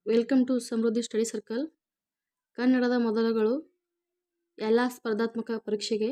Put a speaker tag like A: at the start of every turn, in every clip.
A: Welcome to Samruddhi study circle. ಕನ್ನಡದ ಮೊದಲುಗಳು ಎಲ್ಲ ಸ್ಪರ್ಧಾತ್ಮಕ ಪರೀಕ್ಷೆಗೆ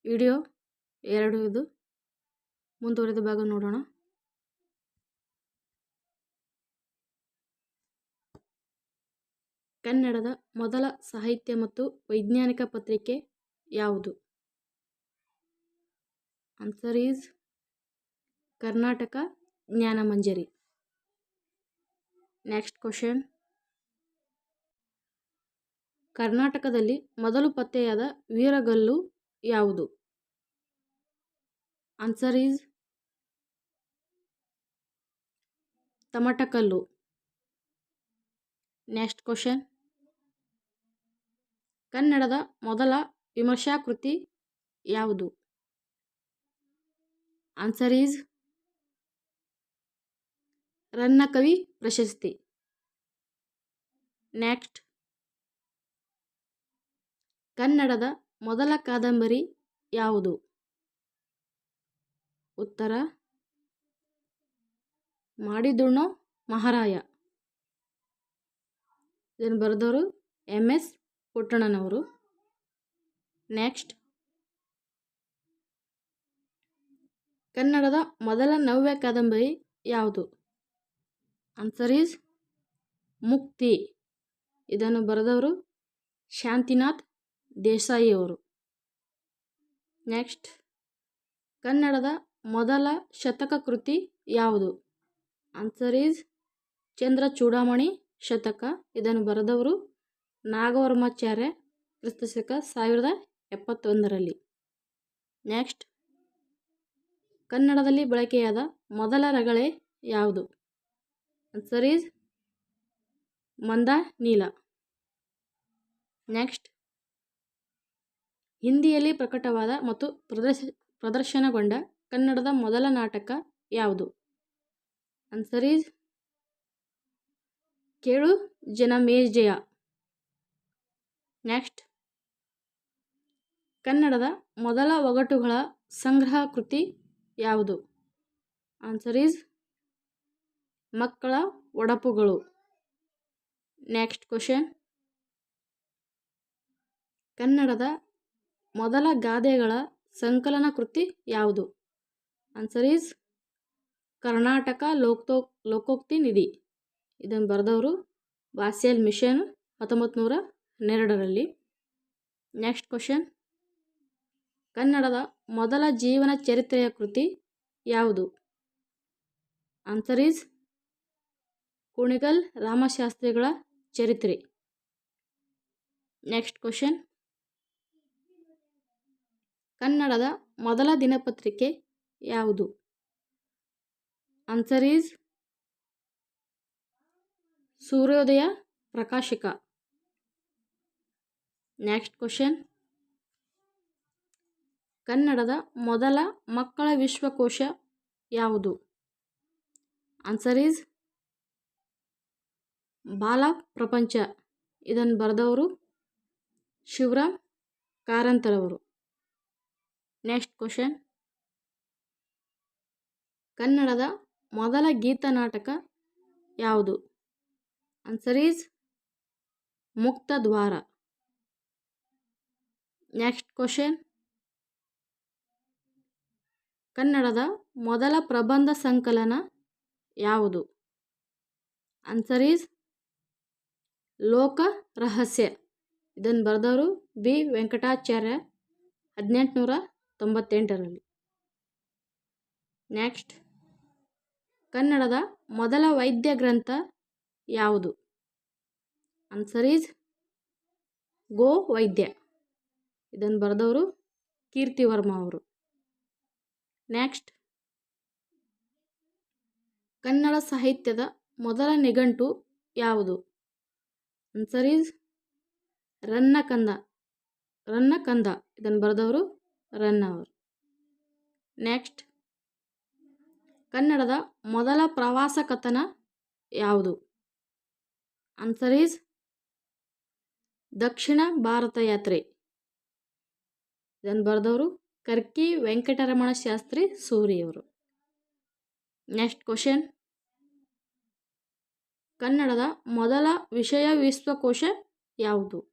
A: ವಿಡಿಯೋ 2 ಇದು. ಮುಂದುವರೆದ ಭಾಗ ನೋಡೋಣ. ಕನ್ನಡದ ಮೊದಲ ಸಾಹಿತ್ಯ ಮತ್ತು ವೈಜ್ಞಾನಿಕ ಪತ್ರಿಕೆ ಯಾವುದು? Answer is Karnataka Jnanamanjari. Next question. ಕರ್ನಾಟಕದಲ್ಲಿ ಮೊದಲು ಪತ್ತೆಯಾದ ವೀರಗಲ್ಲು ಯಾವುದು? Answer is Tamatakallu. Next question. ಕನ್ನಡದ ಮೊದಲ ವಿಮರ್ಶಾಕೃತಿ ಯಾವುದು? ಆನ್ಸರ್ ಈಸ್ ರನ್ನಕವಿ ಪ್ರಶಸ್ತಿ. ನೆಕ್ಸ್ಟ್. ಕನ್ನಡದ ಮೊದಲ ಕಾದಂಬರಿ ಯಾವುದು? ಉತ್ತರ ಮಾಡಿದುಣ್ಣೋ ಮಹಾರಾಯ. ಇದನ್ನು ಬರೆದವರು MS ಪುಟ್ಟಣ್ಣನವರು. ನೆಕ್ಸ್ಟ್. ಕನ್ನಡದ ಮೊದಲ ನವ್ಯ ಕಾದಂಬರಿ ಯಾವುದು? ಆನ್ಸರ್ ಈಸ್ ಮುಕ್ತಿ. ಇದನ್ನು ಬರೆದವರು ಶಾಂತಿನಾಥ್ ದೇಸಾಯಿ ಅವರು. ನೆಕ್ಸ್ಟ್. ಕನ್ನಡದ ಮೊದಲ ಶತಕ ಕೃತಿ ಯಾವುದು? ಆನ್ಸರ್ ಈಸ್ ಚಂದ್ರಚೂಡಾಮಣಿ ಶತಕ. ಇದನ್ನು ಬರೆದವರು ನಾಗವರ್ಮಾಚಾರ್ಯ ಕ್ರಿಸ್ತಶಕ 1071. ನೆಕ್ಸ್ಟ್. ಕನ್ನಡದಲ್ಲಿ ಬಳಕೆಯಾದ ಮೊದಲ ರಗಳೆ ಯಾವುದು? Answer is Mandanila. ನೆಕ್ಸ್ಟ್. ಹಿಂದಿಯಲ್ಲಿ ಪ್ರಕಟವಾದ ಮತ್ತು ಪ್ರದರ್ಶನಗೊಂಡ ಕನ್ನಡದ ಮೊದಲ ನಾಟಕ ಯಾವುದು? ಆನ್ಸರ್ ಈಸ್ ಕೇಳು ಜನಮೇಜಯ. ನೆಕ್ಸ್ಟ್. ಕನ್ನಡದ ಮೊದಲ ಒಗಟುಗಳ ಸಂಗ್ರಹ ಕೃತಿ ಯಾವುದು? ಆನ್ಸರ್ ಈಸ್ ಮಕ್ಕಳ ಒಡಪುಗಳು. Next question. ಕನ್ನಡದ ಮೊದಲ ಗಾದೆಗಳ ಸಂಕಲನ ಕೃತಿ ಯಾವುದು? ಆನ್ಸರ್ ಈಸ್ ಕರ್ನಾಟಕ ಲೋಕೋಕ್ತಿ ನಿಧಿ. ಇದನ್ನು ಬರೆದವರು ವಾಸ್ಯಲ್ ಮಿಷನ್ 1912. Next question. ಕನ್ನಡದ ಮೊದಲ ಜೀವನ ಚರಿತ್ರೆಯ ಕೃತಿ ಯಾವುದು? ಆನ್ಸರ್ ಈಸ್ ಕುಣಿಗಲ್ ರಾಮಶಾಸ್ತ್ರಿಗಳ ಚರಿತ್ರೆ. Next question. ಕನ್ನಡದ ಮೊದಲ ದಿನಪತ್ರಿಕೆ ಯಾವುದು? ಆನ್ಸರ್ ಈಸ್ ಸೂರ್ಯೋದಯ ಪ್ರಕಾಶಕ. Next question. ಕನ್ನಡದ ಮೊದಲ ಮಕ್ಕಳ ವಿಶ್ವಕೋಶ ಯಾವುದು? ಆನ್ಸರ್ ಈಸ್ ಬಾಲ ಪ್ರಪಂಚ. ಇದನ್ನು ಬರೆದವರು ಶಿವರಾಮ್ ಕಾರಂತರವರು. Next question. ಕನ್ನಡದ ಮೊದಲ ಗೀತನಾಟಕ ಯಾವುದು? Answer is Muktadvara. Next question. ಕನ್ನಡದ ಮೊದಲ ಪ್ರಬಂಧ ಸಂಕಲನ ಯಾವುದು? ಆನ್ಸರ್ ಈಸ್ ಲೋಕ ರಹಸ್ಯ. ಇದನ್ನು ಬರೆದವರು B ವೆಂಕಟಾಚಾರ್ಯ 1898. ನೆಕ್ಸ್ಟ್. ಕನ್ನಡದ ಮೊದಲ ವೈದ್ಯ ಗ್ರಂಥ ಯಾವುದು? ಆನ್ಸರ್ ಈಸ್ ಗೋ ವೈದ್ಯ. ಇದನ್ನು ಬರೆದವರು ಕೀರ್ತಿವರ್ಮ ಅವರು. ನೆಕ್ಸ್ಟ್. ಕನ್ನಡ ಸಾಹಿತ್ಯದ ಮೊದಲ ನಿಘಂಟು ಯಾವುದು? Answer is Rannakanda. ಇದನ್ನು ಬರೆದವರು ರನ್ನ ಅವರು. ನೆಕ್ಸ್ಟ್. ಕನ್ನಡದ ಮೊದಲ ಪ್ರವಾಸ ಕಥನ ಯಾವುದು? ಆನ್ಸರ್ ಈಸ್ ದಕ್ಷಿಣ ಭಾರತ ಯಾತ್ರೆ. ಇದನ್ನು ಬರೆದವರು ಕರ್ಕಿ ವೆಂಕಟರಮಣ ಶಾಸ್ತ್ರಿ ಸೂರಿಯವರು. Next question. ಕನ್ನಡದ ಮೊದಲ ವಿಷಯ ವಿಶ್ವಕೋಶ ಯಾವುದು?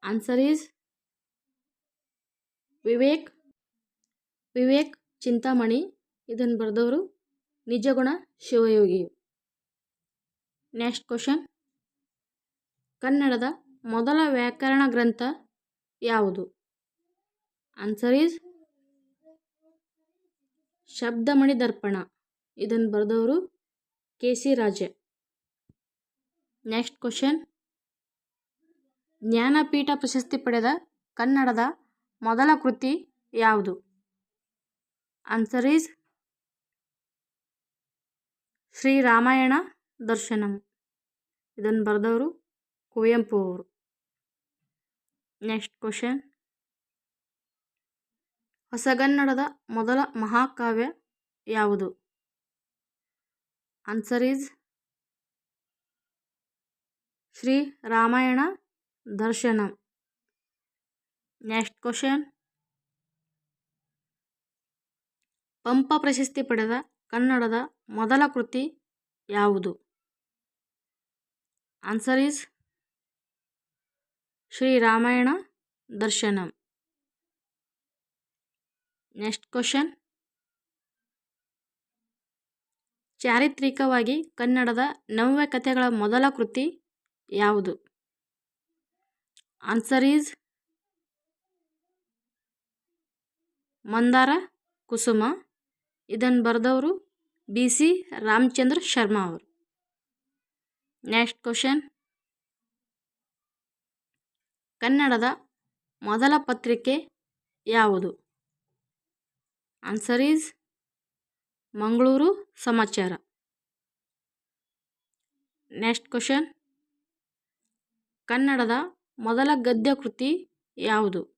A: Answer is Vivek Chintamani. ಇದನ್ನು ಬರೆದವರು ನಿಜಗುಣ ಶಿವಯೋಗಿ. Next question. ಕನ್ನಡದ ಮೊದಲ ವ್ಯಾಕರಣ ಗ್ರಂಥ ಯಾವುದು? Answer is Shabdamani Darpana. ಇದನ್ನು ಬರೆದವರು ಕೆ.ಸಿ. ರಾಜ. Next question. ಜ್ಞಾನಪೀಠ ಪ್ರಶಸ್ತಿ ಪಡೆದ ಕನ್ನಡದ ಮೊದಲ ಕೃತಿ ಯಾವುದು? Answer is Shri Ramayana Darshanam. ಇದನ್ನು ಬರೆದವರು ಕುವೆಂಪು ಅವರು. Next question. ಹೊಸಗನ್ನಡದ ಮೊದಲ ಮಹಾಕಾವ್ಯ ಯಾವುದು? Answer is Shri Ramayana Darshanam. Next question. Pampa ಪ್ರಶಸ್ತಿ ಪಡೆದ ಕನ್ನಡದ ಮೊದಲ ಕೃತಿ ಯಾವುದು? Answer is Shri Ramayana Darshanam. Next question. ಚಾರಿತ್ರಿಕವಾಗಿ ಕನ್ನಡದ ನವ್ಯ ಕಥೆಗಳ ಮೊದಲ ಕೃತಿ ಯಾವುದು? Answer is Mandara Kusuma. ಇದನ್ನು ಬರೆದವರು ಬಿ.ಸಿ. ರಾಮಚಂದ್ರ ಶರ್ಮಾ ಅವರು. Next question. ಕನ್ನಡದ ಮೊದಲ ಪತ್ರಿಕೆ ಯಾವುದು? Answer is Mangaluru Samachara. Next question. ಕನ್ನಡದ ಮೊದಲ ಗದ್ಯ ಕೃತಿ ಯಾವುದು?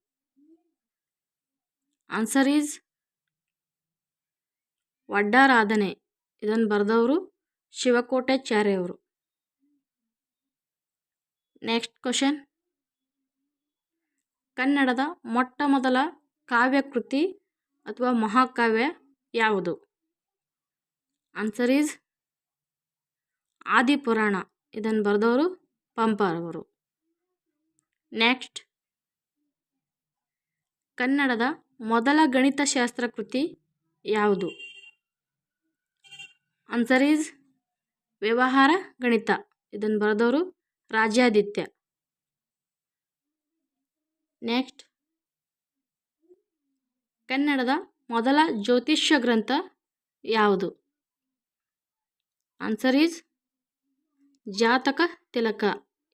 A: Answer is Vaddaradhane. ಇದನ್ನು ಬರೆದವರು ಶಿವಕೋಟ್ಯಾಚಾರ್ಯ ಅವರು. Next question. ಕನ್ನಡದ ಮೊಟ್ಟ ಮೊದಲ ಕಾವ್ಯಕೃತಿ ಅಥವಾ ಮಹಾಕಾವ್ಯ ಯಾವುದು? Answer is Adipurana. ಇದನ್ನು ಬರೆದವರು ಪಂಪರವರು. ನೆಕ್ಸ್ಟ್. ಕನ್ನಡದ ಮೊದಲ ಗಣಿತಶಾಸ್ತ್ರ ಕೃತಿ ಯಾವುದು? ಆನ್ಸರ್ ಈಸ್ ವ್ಯವಹಾರ ಗಣಿತ. ಇದನ್ನು ಬರೆದವರು ರಾಜಾದಿತ್ಯ. ನೆಕ್ಸ್ಟ್. ಕನ್ನಡದ ಮೊದಲ ಜ್ಯೋತಿಷ್ಯ ಗ್ರಂಥ ಯಾವುದು? ಆನ್ಸರ್ ಈಸ್ ಜಾತಕ ತಿಲಕ.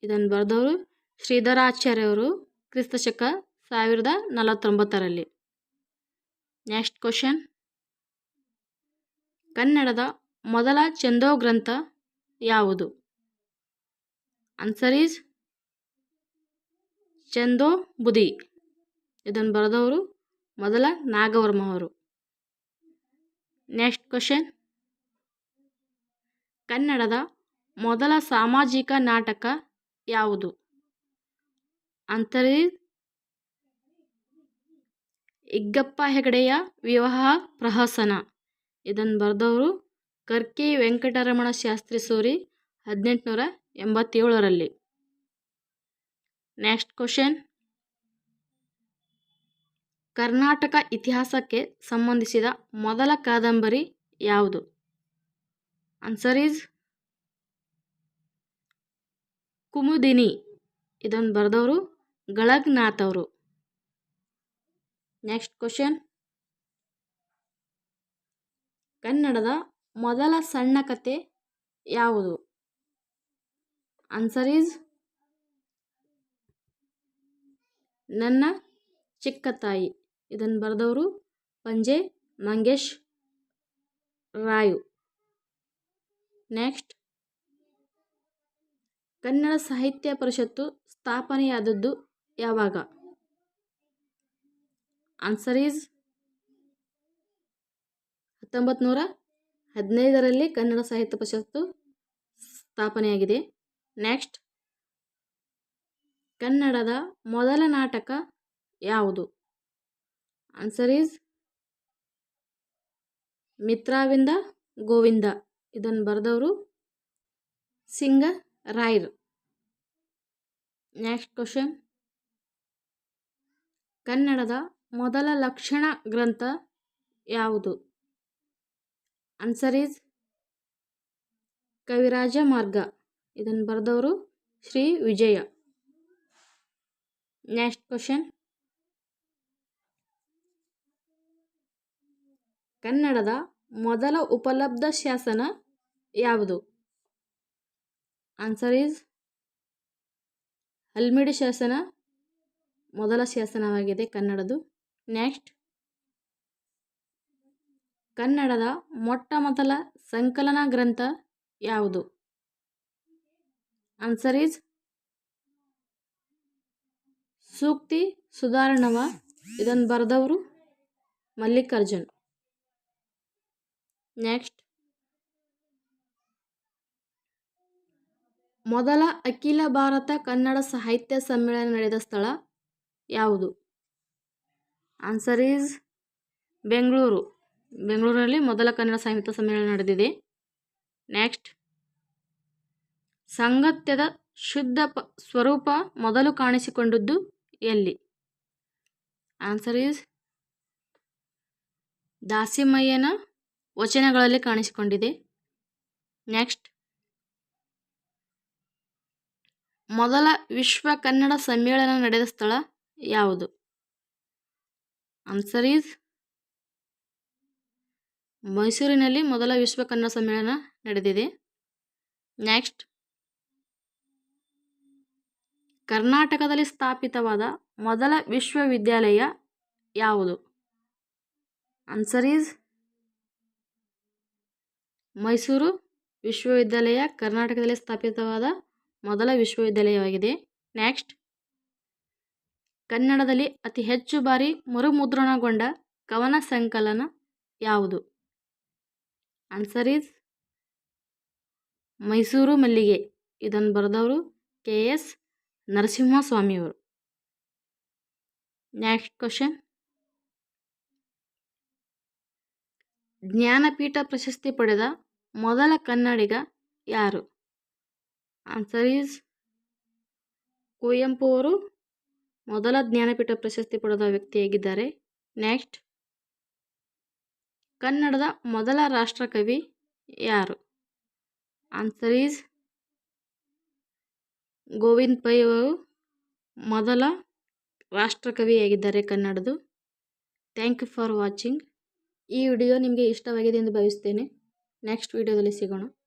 A: ಇದನ್ನು ಬರೆದವರು ಶ್ರೀಧರಾಚಾರ್ಯವರು ಕ್ರಿಸ್ತಶಕ 1049. Next question. ಕನ್ನಡದ ಮೊದಲ ಛಂದೋ ಗ್ರಂಥ ಯಾವುದು? Answer is Chandombudhi. ಇದನ್ನು ಬರೆದವರು ಮೊದಲ ನಾಗವರ್ಮ ಅವರು. Next question. ಕನ್ನಡದ ಮೊದಲ ಸಾಮಾಜಿಕ ನಾಟಕ ಯಾವುದು? ಆನ್ಸರ್ ಈಸ್ ಇಗ್ಗಪ್ಪ ಹೆಗಡೆಯ ವಿವಾಹ ಪ್ರಹಸನ. ಇದನ್ನು ಬರೆದವರು ಕರ್ಕಿ ವೆಂಕಟರಮಣ ಶಾಸ್ತ್ರಿ ಸೂರಿ 1887. Next question. ಕರ್ನಾಟಕ ಇತಿಹಾಸಕ್ಕೆ ಸಂಬಂಧಿಸಿದ ಮೊದಲ ಕಾದಂಬರಿ ಯಾವುದು? Answer is Kumudini. ಇದನ್ನು ಬರೆದವರು ಗಳಗನಾಥ್ ಅವರು. Next question. ಕನ್ನಡದ ಮೊದಲ ಸಣ್ಣ ಕತೆ ಯಾವುದು? ಆನ್ಸರ್ ಈಸ್ ನನ್ನ ಚಿಕ್ಕ ತಾಯಿ. ಇದನ್ನು ಬರೆದವರು ಪಂಜೆ ಮಂಗೇಶ್ ರಾಯು. ನೆಕ್ಸ್ಟ್. ಕನ್ನಡ ಸಾಹಿತ್ಯ ಪರಿಷತ್ತು ಸ್ಥಾಪನೆಯಾದದ್ದು ಯಾವಾಗ? ಆನ್ಸರ್ ಈಸ್ 1915ರಲ್ಲಿ ಕನ್ನಡ ಸಾಹಿತ್ಯ ಪರಿಷತ್ತು ಸ್ಥಾಪನೆಯಾಗಿದೆ. ನೆಕ್ಸ್ಟ್. ಕನ್ನಡದ ಮೊದಲ ನಾಟಕ ಯಾವುದು? Answer is Mitravinda Govinda. ಇದನ್ನು ಬರೆದವರು ಸಿಂಗರಾಯರ್. Next question. ಕನ್ನಡದ ಮೊದಲ ಲಕ್ಷಣ ಗ್ರಂಥ ಯಾವುದು? ಆನ್ಸರ್ ಈಸ್ ಕವಿರಾಜ ಮಾರ್ಗ. ಇದನ್ನು ಬರೆದವರು ಶ್ರೀ ವಿಜಯ. Next question. ಕನ್ನಡದ ಮೊದಲ ಉಪಲಬ್ಧ ಶಾಸನ ಯಾವುದು? ಆನ್ಸರ್ ಈಸ್ ಹಲ್ಮಿಡಿ ಶಾಸನ ಮೊದಲ ಶಾಸನವಾಗಿದೆ ಕನ್ನಡದು. ನೆಕ್ಸ್ಟ್. ಕನ್ನಡದ ಮೊಟ್ಟ ಮೊದಲ ಸಂಕಲನ ಗ್ರಂಥ ಯಾವುದು? Answer is Sukti Sudharnava. ಇದನ್ನು ಬರೆದವರು ಮಲ್ಲಿಕಾರ್ಜುನ್. ನೆಕ್ಸ್ಟ್. ಮೊದಲ ಅಖಿಲ ಭಾರತ ಕನ್ನಡ ಸಾಹಿತ್ಯ ಸಮ್ಮೇಳನ ನಡೆದ ಸ್ಥಳ ಯಾವುದು? Answer is Bengaluru. ಬೆಂಗಳೂರಿನಲ್ಲಿ ಮೊದಲ ಕನ್ನಡ ಸಾಹಿತ್ಯ ಸಮ್ಮೇಳನ ನಡೆದಿದೆ. ನೆಕ್ಸ್ಟ್. ಸಾಂಗತ್ಯದ ಶುದ್ಧ ಸ್ವರೂಪ ಮೊದಲು ಕಾಣಿಸಿಕೊಂಡದ್ದು ಎಲ್ಲಿ? ಆನ್ಸರ್ ಈಸ್ ದಾಸಿಮಯ್ಯನ ವಚನಗಳಲ್ಲಿ ಕಾಣಿಸಿಕೊಂಡಿದೆ. ನೆಕ್ಸ್ಟ್. ಮೊದಲ ವಿಶ್ವ ಕನ್ನಡ ಸಮ್ಮೇಳನ ನಡೆದ ಸ್ಥಳ ಯಾವುದು? ಆನ್ಸರ್ ಈಸ್ ಮೈಸೂರಿನಲ್ಲಿ ಮೊದಲ ವಿಶ್ವ ಕನ್ನಡ ಸಮ್ಮೇಳನ ನಡೆದಿದೆ. ನೆಕ್ಸ್ಟ್. ಕರ್ನಾಟಕದಲ್ಲಿ ಸ್ಥಾಪಿತವಾದ ಮೊದಲ ವಿಶ್ವವಿದ್ಯಾಲಯ ಯಾವುದು? ಆನ್ಸರ್ ಈಸ್ ಮೈಸೂರು ವಿಶ್ವವಿದ್ಯಾಲಯ ಕರ್ನಾಟಕದಲ್ಲಿ ಸ್ಥಾಪಿತವಾದ ಮೊದಲ ವಿಶ್ವವಿದ್ಯಾಲಯವಾಗಿದೆ. ನೆಕ್ಸ್ಟ್. ಕನ್ನಡದಲ್ಲಿ ಅತಿ ಹೆಚ್ಚು ಬಾರಿ ಮರುಮುದ್ರಣಗೊಂಡ ಕವನ ಸಂಕಲನ ಯಾವುದು? ಆನ್ಸರ್ ಈಸ್ ಮೈಸೂರು ಮಲ್ಲಿಗೆ. ಇದನ್ನು ಬರೆದವರು KS ನರಸಿಂಹಸ್ವಾಮಿಯವರು. Next question. ಜ್ಞಾನಪೀಠ ಪ್ರಶಸ್ತಿ ಪಡೆದ ಮೊದಲ ಕನ್ನಡಿಗ ಯಾರು? ಆನ್ಸರ್ ಈಸ್ ಕುವೆಂಪು ಅವರು ಮೊದಲ ಜ್ಞಾನಪೀಠ ಪ್ರಶಸ್ತಿ ಪಡೆದ ವ್ಯಕ್ತಿಯಾಗಿದ್ದಾರೆ. ನೆಕ್ಸ್ಟ್. ಕನ್ನಡದ ಮೊದಲ ರಾಷ್ಟ್ರಕವಿ ಯಾರು? ಆನ್ಸರ್ ಈಸ್ ಗೋವಿಂದ ಪೈ ಅವರು ಮೊದಲ ರಾಷ್ಟ್ರಕವಿಯಾಗಿದ್ದಾರೆ ಕನ್ನಡದು. Thank you for watching. ಈ ವಿಡಿಯೋ ನಿಮಗೆ ಇಷ್ಟವಾಗಿದೆ ಎಂದು ಭಾವಿಸ್ತೇನೆ. ನೆಕ್ಸ್ಟ್ ವಿಡಿಯೋದಲ್ಲಿ ಸಿಗೋಣ.